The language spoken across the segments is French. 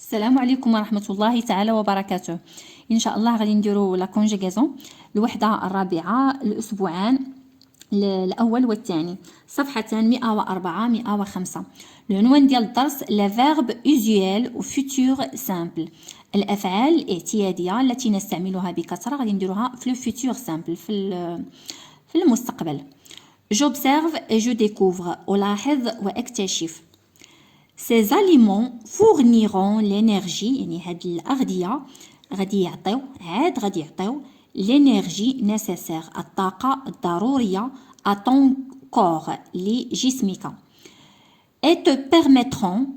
السلام عليكم ورحمة الله تعالى وبركاته. إن شاء الله غادي نديرو لا كونجيغازون الوحدة الرابعة الأسبوعان الأول والثاني صفحتان 104 105. العنوان ديال الدرس لي فيرب أوزيال و فيتور سامبل، الأفعال الاعتيادية التي نستعملها بكثرة غادي نديروها في لو فيتور سامبل في المستقبل. J'observe et je découvre. ألاحظ وأكتشف. Ces aliments fourniront l'énergie، يعني هاد الأغذية غادي يعطيو l'énergie nécessaire، الطاقة الضرورية à ton corps لجسمك. Et te permettront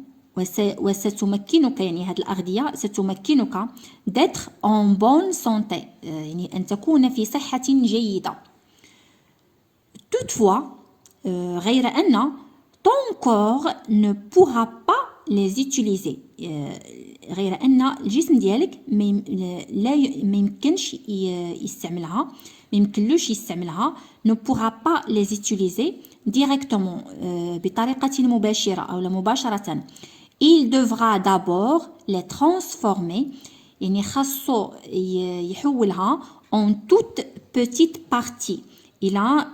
وستمكنك، يعني هاد الأغذية ستمكنك d'être en bonne santé، يعني أن تكون في صحة جيدة. Toutefois، غير أن ton corps ne pourra pas les utiliser، غير أن الجسم ديالك ما يمكنش يستعملها، ما يمكنلوش يستعملها ne pourra pas les utiliser directement، بطريقة مباشرة أو مباشرة. Il devra d'abord les transformer، يعني خاصو يحولها en toute petite partie إلى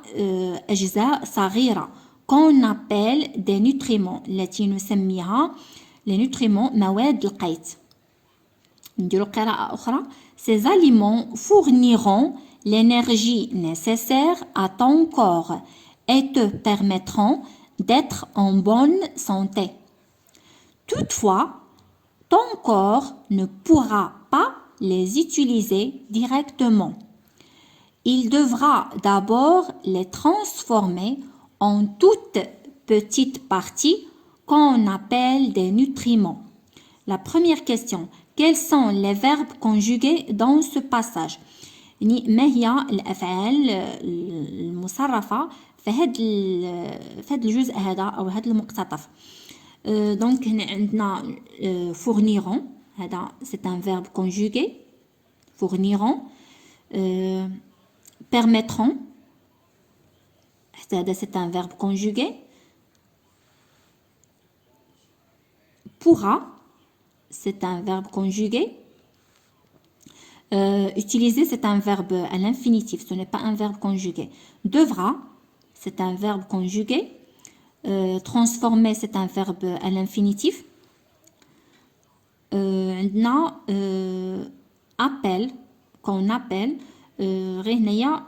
أجزاء صغيرة qu'on appelle des nutriments، التي نسميها les nutriments مواد القيت. نديرو قراءة أخرى. Ces aliments fourniront l'énergie nécessaire à ton corps et te permettront d'être en bonne santé. Toutefois, ton corps ne pourra pas les utiliser directement. Il devra d'abord les transformer en toutes petites parties qu'on appelle des nutriments. La première question: quels sont les verbes conjugués dans ce passage؟ يعني ما هي الأفعال المصرفة في هذا الجزء هذا أو هذا المقتطف؟ دونك هنا عندنا fourniront، هذا c'est un verbe conjugué. fourniront. Permettront، هذا c'est un verbe conjugué. Pourra، c'est un verbe conjugué. Utiliser, c'est un verbe à l'infinitif, ce n'est pas un verbe conjugué. Devra, c'est un verbe conjugué. Transformer, c'est un verbe à l'infinitif. عندنا appel، qu'on appelle. غير هنايا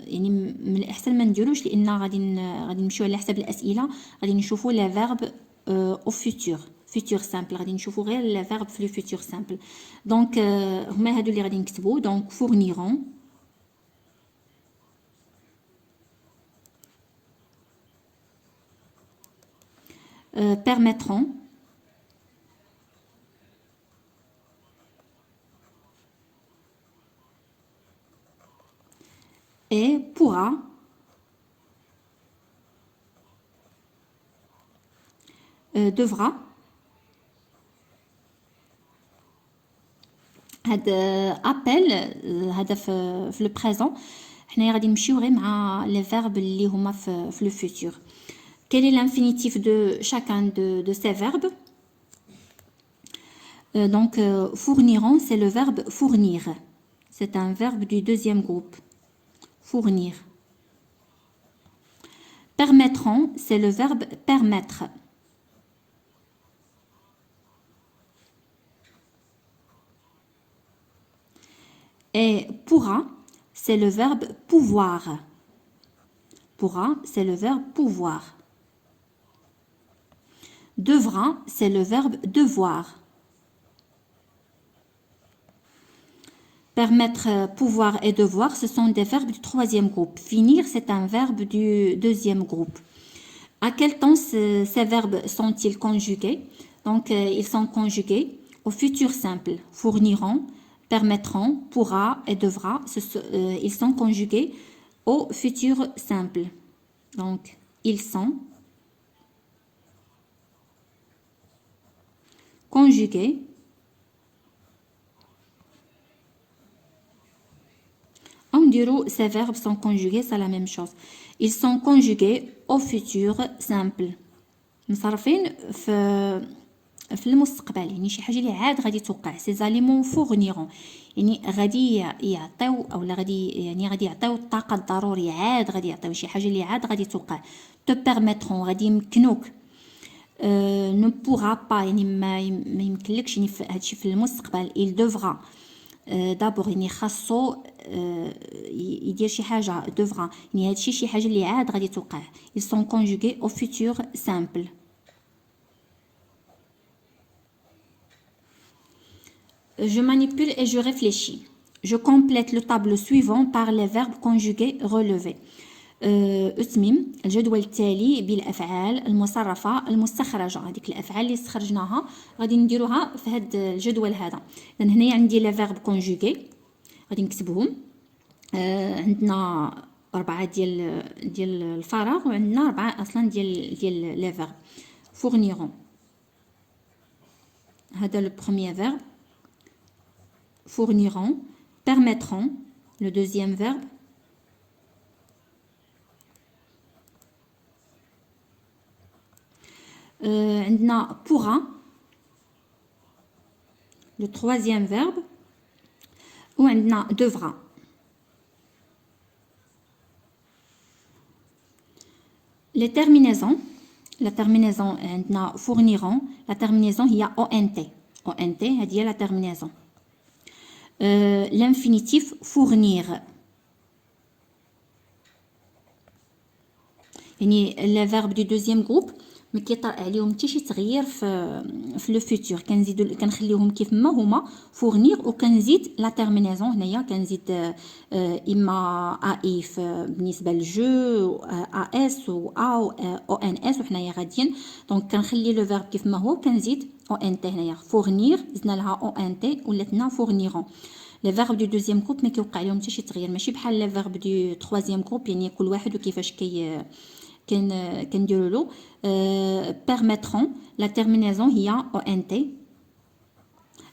يعني من الأحسن ما نديروش، لأن غادي نمشيو على حسب الأسئلة، غادي نشوفوا لي فيرب au futur simple، غادي نشوفوا غير لي فيرب في لو futur simple. دونك هما هادو اللي غادي نكتبوا. دونك fourniront، permettront، et pourra. devra. هذا appel، هذا في لو بريزون. حنايا غادي نمشيو غير مع لي فيرب اللي هما في لو فيتور. Quel est l'infinitif de chacun de ces verbes? Donc fourniront, c'est le verbe fournir, c'est un verbe du deuxième groupe. Fournir. Permettront, c'est le verbe permettre. Et pourra, c'est le verbe pouvoir. Pourra, c'est le verbe pouvoir. Devra, c'est le verbe devoir. Permettre, pouvoir et devoir, ce sont des verbes du troisième groupe. Finir, c'est un verbe du deuxième groupe. À quel temps ces verbes sont-ils conjugués? Donc, ils sont conjugués au futur simple. Fourniront, permettront, pourra et devra. Ils sont conjugués au futur simple. Donc, ils sont conjugués ces verbes sont conjugués, c'est la même chose. Ils sont conjugués au futur simple. مصرفين في المستقبل، يعني شي حاجه اللي عاد غادي توقع. سي زاليمون فورنيرون يعني غادي يعطيو اولا غادي يعني غادي يعطيو الطاقه الضروريه، عاد غادي يعطيو شي حاجه اللي عاد غادي توقع. تو بيرميترون غادي يمكنوك. نو بوغا با يعني ما يمكنلكش يعني هادشي في المستقبل. il devra دابور يعني خاصو يدير شي حاجه. devra يعني هادشي شي حاجه اللي عاد غادي توقع. ils sont conjugués au futur simple. Je manipule et je réfléchis. Je complète le tableau suivant par les verbes conjugués relevés. اسمم الجدول التالي بالافعال المصرفه المستخرجه. هذيك الافعال اللي استخرجناها غادي نديروها في هذا الجدول هذا. اذا هنايا عندي لي فيرب كونجوغي غادي نكتبهم. عندنا 4 ديال الفراغ وعندنا 4 اصلا ديال لي فيرب. فورنيرون هذا لو بروميير فيرب. fourniront, permettront, le deuxième verbe. عندنا pourra, le troisième verbe. وعندنا devra. Les terminaisons. La terminaison عندنا fourniront. La terminaison هي ONT. ONT هذه هي la terminaison. L'infinitif fournir يعني لي فيرب دو دوزيام جروب ما كيطرا عليهم حتى شي تغيير في لو فيتور. كنزيدو كنخليوهم كيف ما هما فورنير وكنزيد لا تيرمينيزون. هنايا كنزيد اما اي بالنسبه للجو ا اس و او ان اس وحنايا غاديين دونك كنخلي لو فيرب كيف ما هو كنزيد او ان تي. هنايا فورنير زدنا لها او ان تي ولاتنا فورنيرون. لي فيرب دو دوزيام جروب ما كيوقع عليهم حتى شي تغيير ماشي بحال لي فيرب دو تروازيام جروب يعني كل واحد وكيفاش كنديروا له. permettront la terminaison هي ont.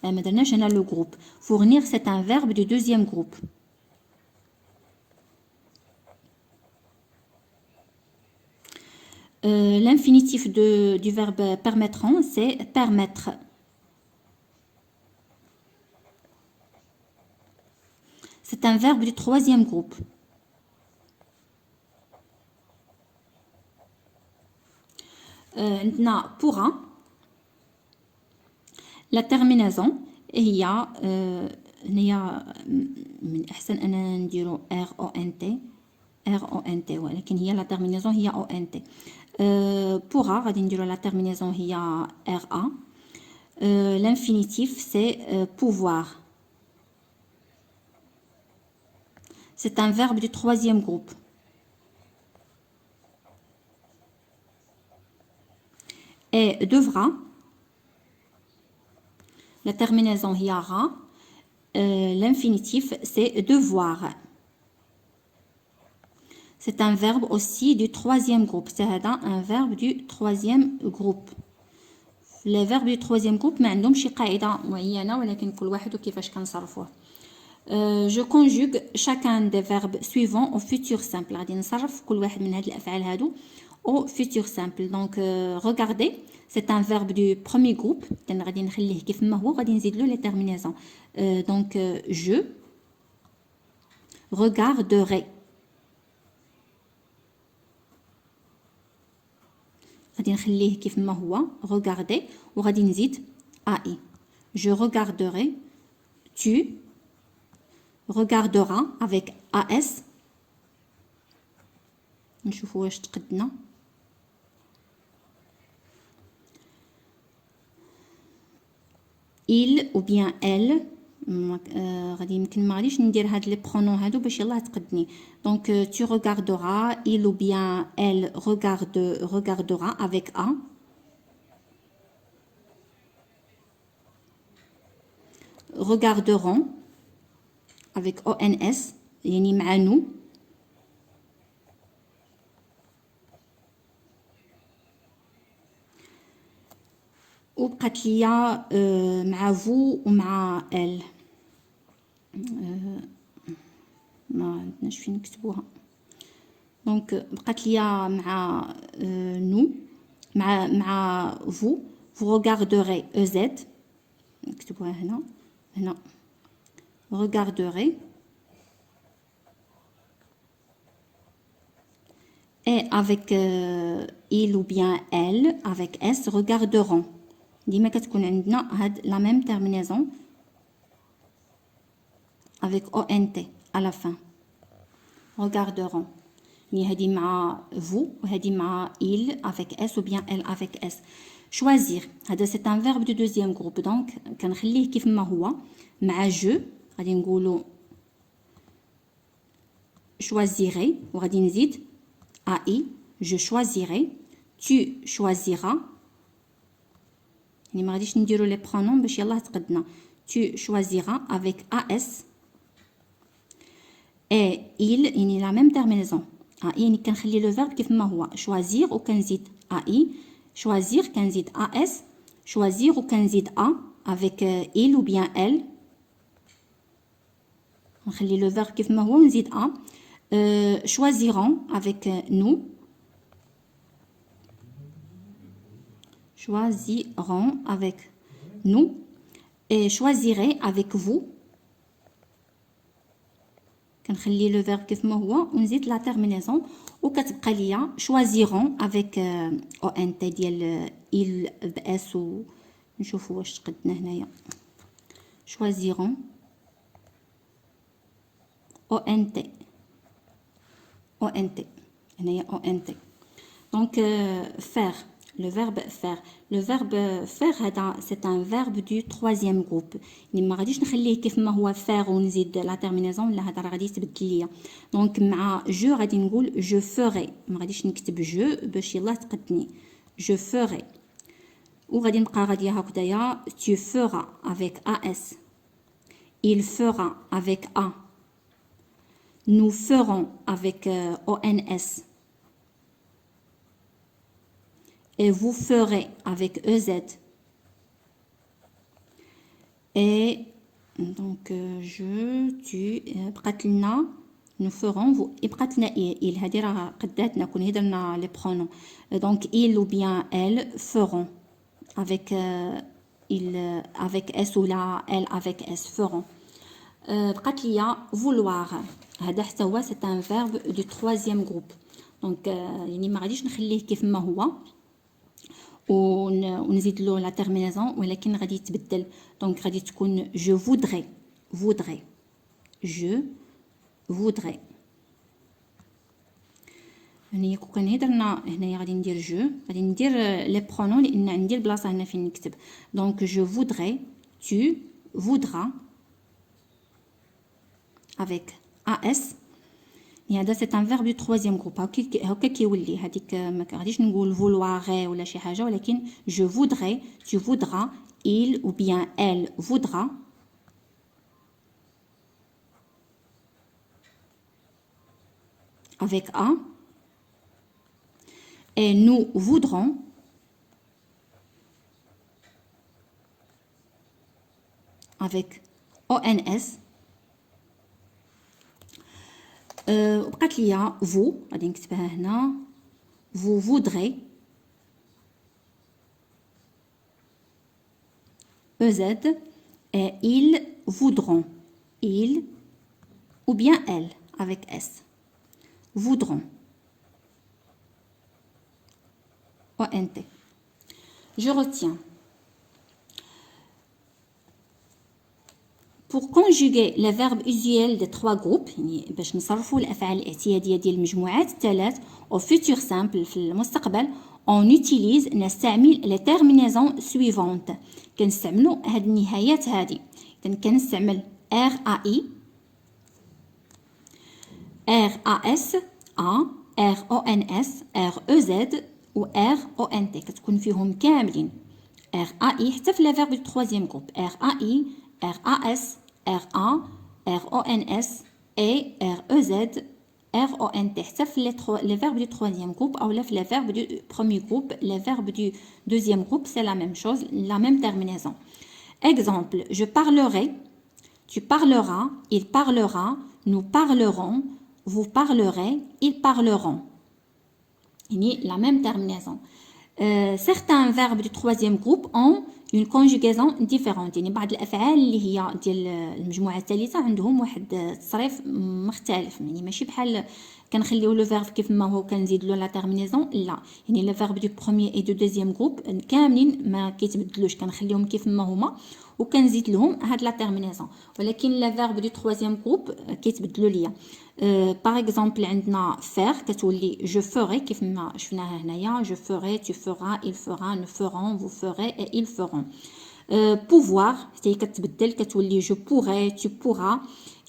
ما درناش هنا لو جروب. fournir c'est un verbe du deuxième groupe. L'infinitif du verbe permettront c'est permettre. C'est un verbe du troisième groupe. عندنا pourra. La terminaison هي هي من احسن انا نديرو ار او ان تي ار او ان تي ولكن هي لا terminaison هي او ان تي. pourra غادي نديرو لا terminaison هي ار ا. l'infinitif c'est pouvoir. C'est un verbe du troisième groupe. Et devra. La terminaison هي ra. L'infinitif c'est devoir. C'est un verbe aussi du troisième groupe. C'est un verbe du troisième groupe. Les verbes du troisième groupe ما عندهمش شي قاعدة معينة ولكن كل واحد وكيفاش كنصرفوه. Je conjugue chacun des verbes suivants au futur simple. غادي نصرف كل واحد من هاد الأفعال هادو au futur simple. Donc regardez, c'est un verbe du premier groupe. غادي نخليه كيف ما هو غادي نزيد له les terminaisons. Donc je regarderai. غادي نخليه كيف ما هو regarder وغادي نزيد ai. Je regarderai. Tu regarderas avec as. نشوفوا واش تقدنا. il ou bien elle. غادي يمكن ما غاديش ندير هاد لي برونون هادو باش يلاه تقدني. دونك tu regarderas, il ou bien elle regardera avec a. regarderont avec ons يعني مع nous. وبقات ليا مع فو ومع ال. ما عندناش فين نكتبوها. دونك بقات ليا مع نو مع فو vous regarderez EZ. نكتبوها هنا هنا. Regarderez. Et avec il ou bien elle, avec S, regarderont. ديما كتكون عندنا هاد la même terminaison avec ONT à la fin. Regarderont. يعني هادي مع vous وهادي مع il avec S ou bien elle avec S. Choisir. هذا c'est un verbe du deuxième groupe. Donc كنخليه كيف ما هو مع je غادي نقولوا choisirai وغادي نزيد AI, je choisirai, tu choisiras. يعني ما غاديش نديرو لي برونون باش يلاه تقدنا. Tu choisiras avec AS. Et il يعني la même terminaison. AI يعني كنخلي لو فيرب كيف ما هو choisir وكنزيد AI. Choisir كنزيد AS. Choisir وكنزيد A avec il ou bien elle. نخلي لو فيرب كيف ما هو ونزيد A. Choisiront avec nous. Choisiront avec nous. Et choisirez avec vous. كنخلي لو فيرب كيف ما هو ونزيد لا تيرمينيزون وكتبقى ليا choisiront avec ONT ديال il باس ونشوفوا واش تقدنا هنايا. choisiront ONT ONT. ONT. Donc, faire. Le verbe faire. Le verbe faire, c'est un verbe du troisième groupe. ما غاديش نخليه كيف ما هو faire ونزيد la terminaison لا هذا راه غادي يتبدل ليا. Donc مع je غادي نقول je ferai. ما غاديش نكتب je باش يلاه تقدني. Je ferai. وغادي نبقى غاديه هكذايا tu feras avec AS. Il fera avec A. Nous ferons avec ONS. Et vous ferez avec EZ. Et donc je, tu, بقات لنا nous ferons vous بقات لنا il هذه راه قداتنا كون هضرنا لي برونون. Donc il ou bien elle feront avec il avec S ou la elle avec S feront. بقات ليا vouloir. هذا حتى هو c'est un verbe du troisième groupe. Donc يعني ما غاديش نخليه كيف ما هو ونزيد له لا تيرمينيزون ولكن غادي يتبدل. دونك غادي تكون je voudrais. voudrais. je voudrais. هنايا كون كان هضرنا هنايا غادي ندير جو غادي ندير لي برونون لان عندي البلاصه هنا فين نكتب. دونك je voudrais, tu voudras avec AS. هذا c'est un verbe du troisième groupe. هكا كيولي هذيك ما غاديش نقول vouloir ولا شي حاجه ولكن je voudrais, tu voudras, il ou bien elle voudra. Avec A. Et nous voudrons. Avec ONS. وبقات ليا vous غادي نكتبها هنا vous voudrez EZ et ils voudront ils ou bien elle avec S voudront ONT. Je retiens. Pour conjuguer les verbes usuels des trois groupes يعني باش نصرفوا الافعال الاعتياديه ديال المجموعات الثلاث au futur simple في المستقبل on utilise نستعمل les terminaisons suivantes. كنستعملوا هاد النهايات هادي. اذا كنستعمل RAI RAS A RONS REZ و RONT كتكون فيهم كاملين RAI حتى في لي فيرب دو troisième groupe RAI RAS RA RONS et REZ RONT حتى في les verbes du troisième groupe ou les verbes du premier groupe. Les verbes du deuxième groupe c'est la même chose, la même terminaison. Exemple, je parlerai, tu parleras, il parlera, nous parlerons, vous parlerez, ils parleront. La même terminaison. certains verbes du troisième groupe ont une conjugaison différente. يعني بعض الافعال اللي هي ديال المجموعه الثالثه عندهم واحد التصريف مختلف، يعني ماشي بحال كنخليو لو فيرب كيف ما هو كنزيد له لا تيرمينيزون، لا يعني لو فيرب دو بروميير اي دو دوزيام جروب كاملين ما كيتبدلوش، كنخليهم كيف ما هما وكنزيد لهم هاد لا تيرمينيزون. ولكن لا فيرب دو تروازيام جروب كيتبدلوا ليا. باغ اكزومبل عندنا فير كتولي جو فوري كيف ما شفناها هنايا، جو فوري، tu feras, il fera, nous ferons, vous ferez et ils feront. pouvoir حتى هي كتبدل كتولي je pourrais, tu pourras,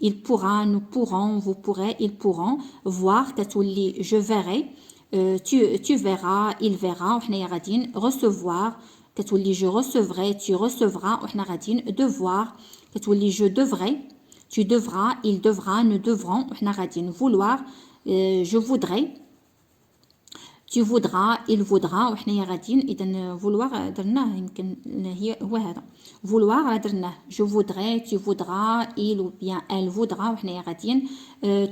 il pourra, nous pourrons, vous pourrez, ils pourront. voir كتولي je verrai, tu verras, il verra وحنايا غاديين. recevoir كتولي je recevrai, tu recevras وحنا غاديين. devoir كتولي je devrai, tu devras, il devra, nous devrons وحنا غاديين. vouloir je voudrais, tu voudras, il voudra وحنايا غاديين. اذا vouloir درناه يمكن هو هذا vouloir درناه je voudrais, tu voudras, il ou bien elle voudra وحنايا غاديين.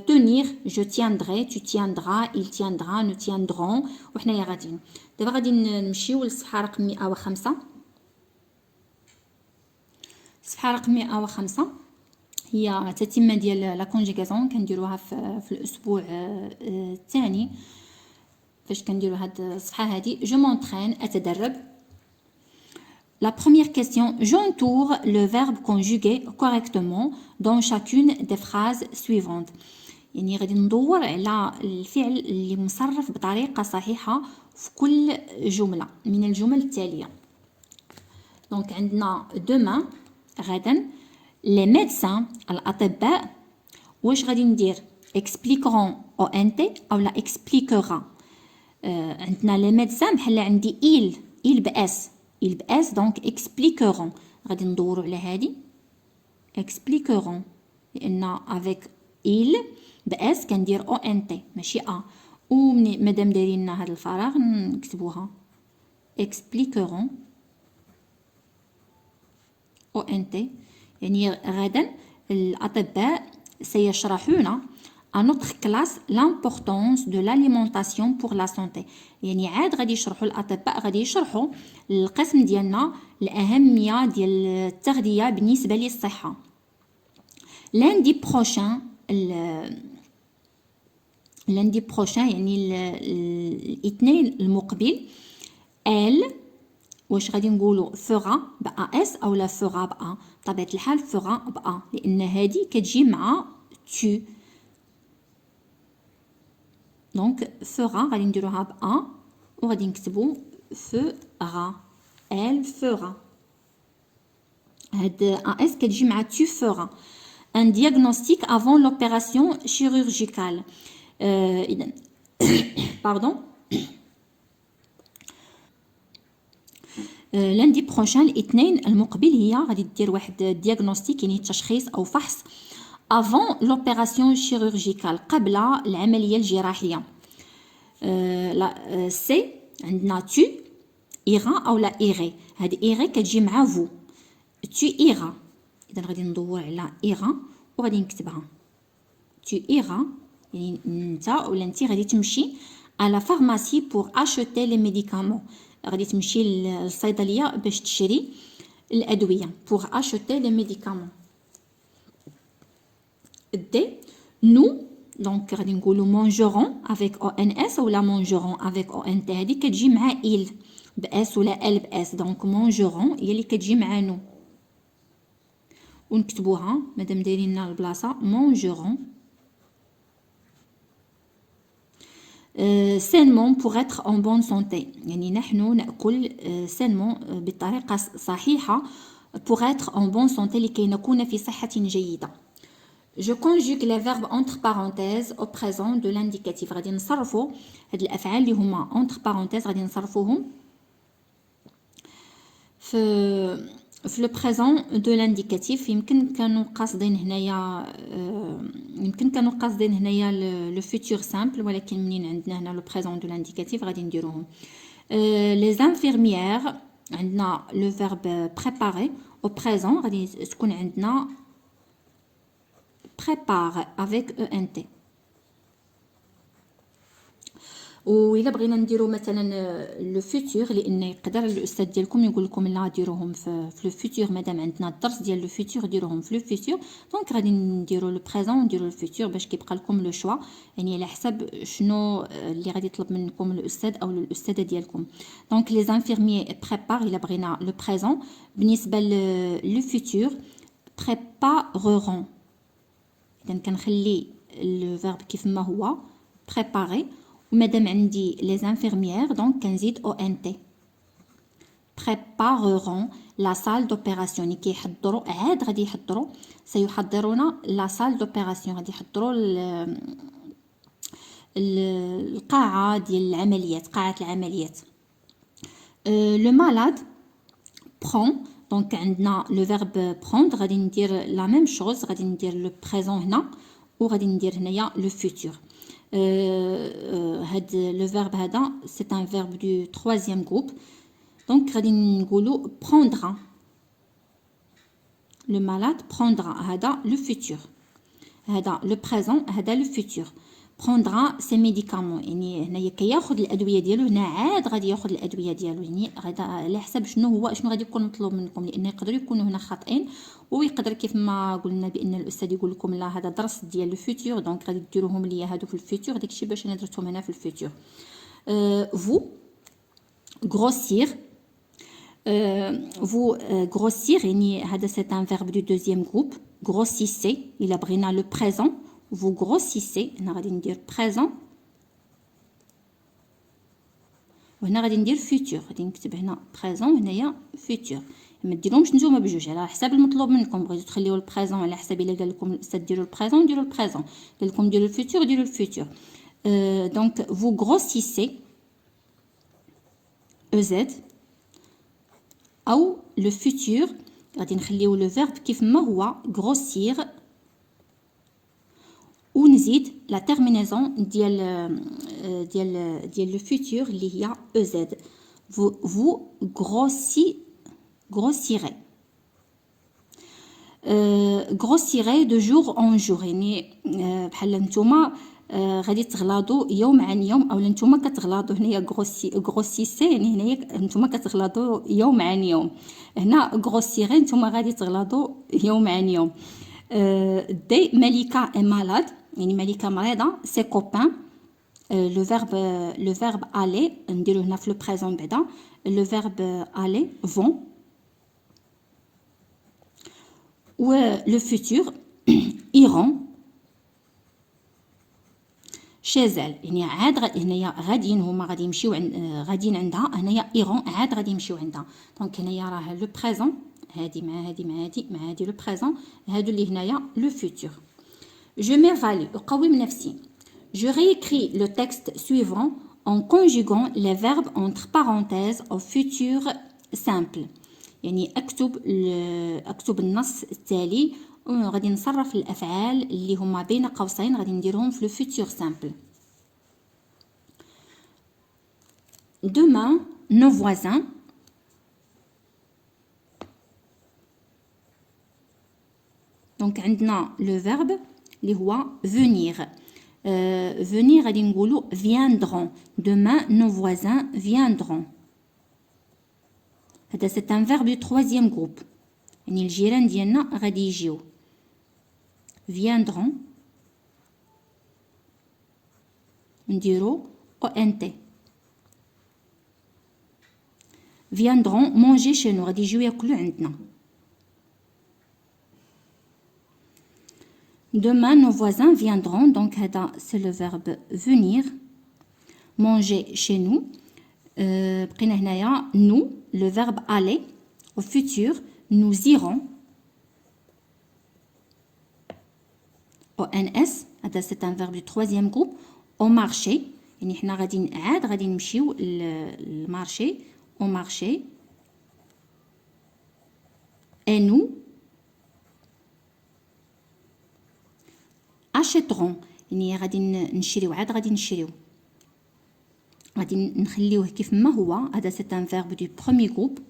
tenir je tiendrai, tu tiendras, il tiendra, nous tiendrons وحنايا غاديين. دابا غادي نمشيو للصفحه رقم 105. الصفحه رقم 105 هي تتمه ديال لا كونجيغاسيون كنديروها في الاسبوع الثاني. فاش كنديروا هاد الصفحه هادي جو مونطرين اتدرب. La première question, j'entoure le verbe conjugué correctement dans chacune des phrases suivantes. يعني غادي ندور على الفعل اللي مصرف بطريقه صحيحه في كل جمله من الجمل التاليه. دونك عندنا demain غدا les médecins الاطباء واش غادي ندير expliqueront او انت او لا expliquera. عندنا les médecins بحال عندي il باس دونك expliqueront غادي ندوروا على هذه expliqueront لان avec il باس كندير او انت ماشي مادام دايرين لنا هذا الفراغ نكتبوها expliqueront او انت. يعني غدا الأطباء سيشرحون à notre classe l'importance de l'alimentation pour la santé. يعني عاد غادي يشرحوا الأطباء غادي يشرحوا القسم ديالنا الأهمية ديال التغذية بالنسبة للصحة. lundi prochain يعني الاثنين المقبل elle واش غادي نقولوا fera باس او لا fera با. بطبيعه الحال fera با لان هذه كتجي مع tu. دونك fera غادي نديروها با وغادي نكتبوا fera elle fera. هاد اس كتجي مع tu feras. un diagnostic avant l'opération chirurgicale. اذا pardon lundi prochain الاثنين المقبل هي غادي دير واحد دياغنوستيك يعني تشخيص او فحص avant l'opération chirurgicale قبل العمليه الجراحيه. لا سي عندنا tu ira او لا irai. هاد irai كتجي مع vous tu iras. اذا غادي ندور على ira وغادي نكتبها tu iras يعني انت ولا انت غادي تمشي à la pharmacie pour acheter les médicaments. غادي تمشي للصيدليه باش تشري الادويه pour acheter les médicaments. دي nous دونك غادي نقولوا mangerons avec ons ولا mangerons avec ont. هذه كتجي مع il باس ولا ال باس. دونك mangerons هي اللي كتجي مع nous ونكتبوها مادام دايرين لنا البلاصه mangerons. sainement pour être en bonne santé يعني نحن نأكل sainement بطريقة صحيحة pour être en bonne santé لكي نكون في صحة جيدة. je conjugue les verbes entre parenthèses au présent de l'indicatif. غادي نصرفوا هاد الأفعال اللي هما entre parenthèses غادي نصرفوهم في لو بريزون دو لانديكاتيف. يمكن كانوا قاصدين هنايا لو فيتور سامبل ولكن منين عندنا هنا لو بريزون دو لانديكاتيف غادي نديروهم. لي انفيرميير عندنا لو فيرب بريباري او بريزون غادي تكون عندنا prépare avec ENT. وإلا بغينا نديرو مثلا لو فيتور، لان يقدر الاستاذ ديالكم يقول لكم لا ديروهم في لو فيتور، مادام عندنا الدرس ديال لو فيتور ديروهم في لو فيتور. دونك غادي نديرو لو بريزون ونديرو لو فيتور باش كيبقى لكم لو شوا، يعني على حسب شنو اللي غادي يطلب منكم الاستاذ او الاستاذه ديالكم. دونك لي زانفيرميي بريبار الا بغينا لو بريزون. بالنسبه لو فيتور بريبارون، اذا كنخلي لو فيرب كيف ما هو بريباري، ومادام عندي لي زانفيرميير دونك كنزيد او ان تي. prépareront la salle d'opération، يعني كيحضروا عاد غادي يحضروا، سيحضرون لا salle d'opération، غادي يحضروا القاعة ديال العمليات، قاعة العمليات. لو مالاد prend، دونك عندنا لو فيرب prendre، غادي ندير لا ميم شوز، غادي ندير لو بريزون هنا وغادي ندير هنايا لو فيتور. هاد لو فيرب هذا سي ان فيرب دو troisième groupe، دونك غادي نقولوا prendra. لو مالاد prendra، هذا لو فيتور، هذا لو بريزون، هذا لو فيتور. prendra سي ميديكامون، يعني هنايا كياخذ الادويه ديالو، هنا عاد غادي ياخذ الادويه ديالو، يعني غادا على حسب شنو غادي يكون مطلوب منكم، لان يقدروا يكونوا هنا خاطئين، ويقدر كيف ما قلنا بان الاستاذ يقول لكم لا هذا درس ديال لو فيتور، دونك غادي ديروهم ليا هادو في الفيتور، داكشي باش انا درتهم هنا في الفيتور. فو grossir، vous grossir، يعني هذا c'est un verbe du deuxième groupe. grossissez إلا بغينا le présent، vous grossissez، هنا غادي ندير présent، وهنا غادي ندير futur، غادي نكتب هنا présent وهنايا futur. ما ديروهمش نتوما بجوج على حساب المطلوب منكم، بغيتو تخليو البريزون على حساب الا قال لكم الاستاذ ديروا البريزون ديروا البريزون، قال لكم ديروا الفيتور ديروا الفيتور. دونك vous grossissez EZ، او لو فيتور غادي نخليو لو فيرب كيف ما هو grossir، ونزيد لا تيرمينيزون ديال لو فيتور اللي هي EZ. vous grossirez. grossirez de jour en jour، يعني بحال نتوما غادي تغلاضوا يوم عن يوم، او نتوما كتغلاضوا هنايا غروسيسي، يعني هنايا نتوما كتغلاضوا يوم عن يوم، هنا غروسيري نتوما غادي تغلاضوا يوم عن يوم. دي ملكه اي مالاد، يعني ملكه مريضه، سي كوبان. لو فيرب aller نديرو هنا في لو بريزون بعدا، لو فيرب aller vont، و لو فيتور iront chez elle، يعني عاد هنايا غاديين، هما غادي يمشيو غاديين عندها، هنايا ايرون عاد غادي يمشيو عندها. دونك هنايا راه لو بريزون، هادي مع هادي مع هادي مع هادي لو بريزون، هادو اللي هنايا لو فيتور. جو ميفالي، اقوم نفسي. Je réécris le texte suivant en conjuguant les verbes entre parenthèses au futur simple، يعني اكتب النص التالي وغادي نصرف الافعال اللي هما بين قوسين غادي نديرهم في لو فيتور سامبل. demain nos voisins دونك عندنا لو فيرب اللي هو venir. venir غادي نقولوا viendront. demain nos voisins viendront. هذا c'est un verbe du troisième groupe، يعني الجيران ديالنا غادي يجيو. viendront نديرو ONT. viendront manger chez nous، غادي يجيو ياكلوا عندنا. demain nos voisins viendront، donc هذا c'est le verbe venir. manger chez nous. بقينا هنايا nous le verbe aller au futur nous irons. ONS هذا c'est un verbe du troisième groupe. au marché يعني حنا غادي نمشيو للمارشي au marché. et nous achèterons يعني غادي نشريو، عاد غادي نشريو، غادي نخليوه كيف ما هو، هذا c'est un verbe du premier groupe.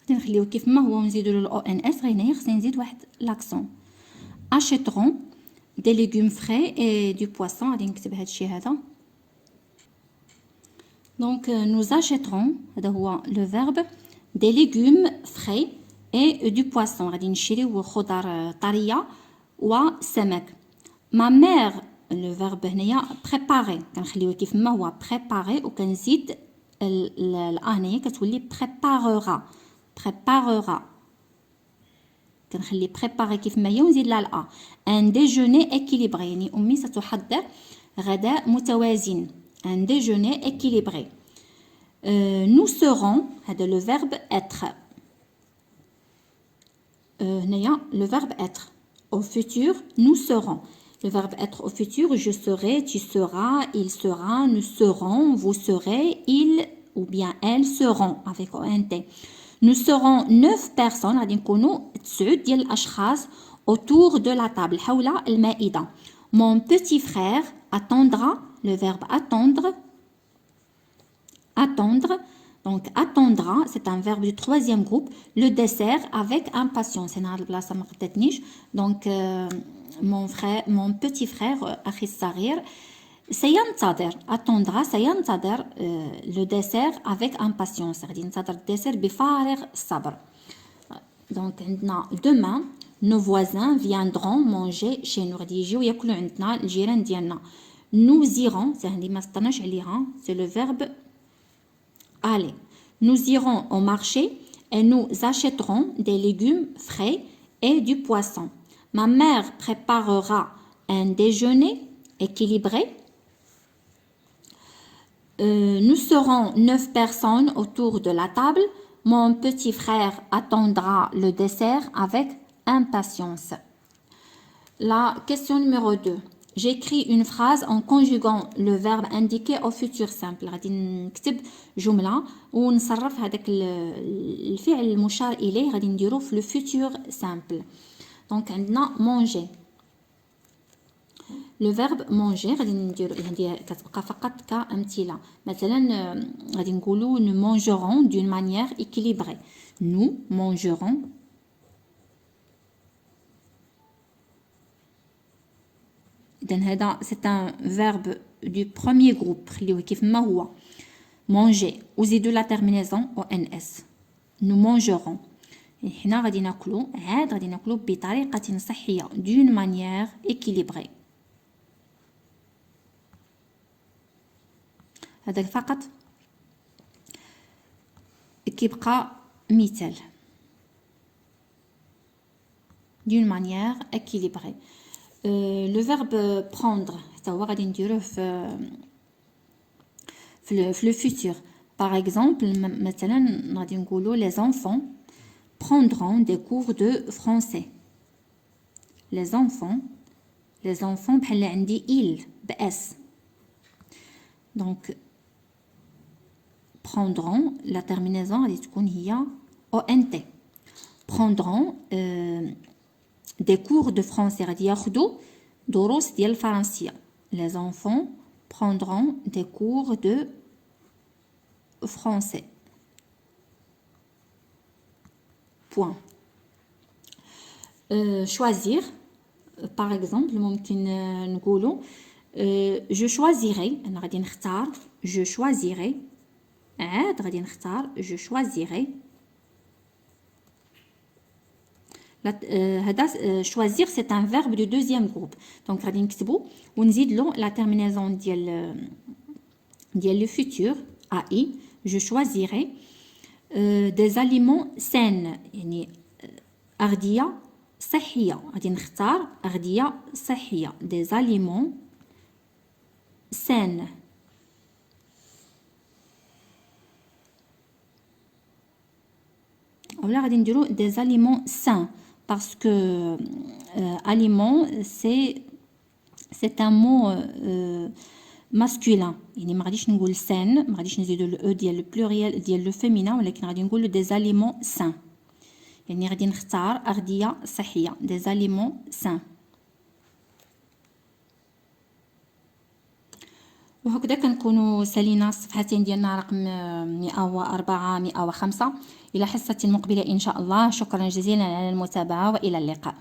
غادي نخليوه كيف ما هو ونزيدو له الاو ان اس، غير هنايا خصني نزيد واحد لاكسون. achèteront des légumes frais et du poisson. غادي نكتب هذا الشيء هذا. Donc nous achèterons, هذا هو le verbe, des légumes frais et du poisson. غادي نشريو خضر طرية وسمك. Ma mère, le verbe هنايا préparer كنخليوه كيف ما هو préparer وكنزيد هنايا كتولي préparera. كنخلي préparer كيف ما هي ونزيد لها الأ. Un déjeuner équilibré يعني أمي ستحضر غداء متوازن. Un déjeuner équilibré. Nous serons هذا le verbe être. هنايا le verbe être. Au futur, nous serons. Le verbe être au futur, je serai, tu seras, il sera, nous serons, vous serez, ils ou bien elles seront avec ONT. Nous serons 9 personnes غادي نكونوا 9 ديال الأشخاص autour de la table حول المائدة. Mon petit frère attendra, le verbe attendre. Attendre. Donc attendra, c'est un verbe du troisième groupe. Le dessert avec impatience. Donc mon petit frère أخي الصغير سينتظر attendra سينتظر le dessert avec impatience. غادي ينتظر الدسر بفارغ الصبر. Donc عندنا demain nos voisins viendront manger chez nous. غادي يجيو ياكلوا عندنا الجيران ديالنا. Nous irons, c'est هذه ما سطرناش عليها, c'est le verbe aller. Nous irons au marché et nous achèterons des légumes frais et du poisson. Ma mère préparera un déjeuner équilibré. Nous serons 9 personnes autour de la table. Mon petit frère attendra le dessert avec impatience. La question numéro 2. J'écris une phrase en conjuguant le verbe indiqué au futur simple. غادي نكتب جملة ونصرف هذاك الفعل المشار إليه غادي نديروه في le futur simple. Donc عندنا manger. Le verbe manger غادي نديرو هذه كتبقى فقط كأمثلة. مثلا غادي نقولوا nous mangerons d'une manière équilibrée. Nous mangerons. إذن هذا c'est un verbe du premier groupe خليوه كيف ما هو. manger وزيدوا la terminaison au ns. nous mangerons. حنا غادي ناكلو عاد غادي ناكلو بطريقة صحية d'une manière équilibrée. هذا فقط كيبقى مثال d'une manière équilibrée. Le verbe prendre حتى هو غادي نديروه في le futur. Par exemple مثلا غادي نقولوا les enfants prendront des cours de français. Les enfants بحال عندي ils بs. Donc prendront la terminaison غادي تكون هي ont. Prendront des cours de français غادي ياخدوا دروس ديال الفرنسية. Les enfants prendront des cours de français. Point. Choisir. Par exemple ممكن نقولوا je choisirai. أنا غادي نختار je choisirai. عاد غادي نختار je choisirai. هذا choisir c'est un verbe du deuxième groupe. Donc غادي نكتبو ونزيد له la terminaison ديال le futur ai. Je choisirai des aliments sains يعني أغذية صحية. غادي نختار أغذية صحية des aliments sains. ولا غادي نديرو des aliments sains parce que aliment c'est un mot masculin. يعني ما غاديش نقول sain ما غاديش نزيدو الاو ديال البلوريال ديال لو فيمينا ولكن غادي نقولو des aliments sains. يعني غادي نختار أغذية صحية des aliments sains. وهكذا كنكونوا سالينا الصفحتين ديالنا رقم 104 105 إلى حصة مقبلة إن شاء الله. شكرا جزيلا على المتابعة وإلى اللقاء.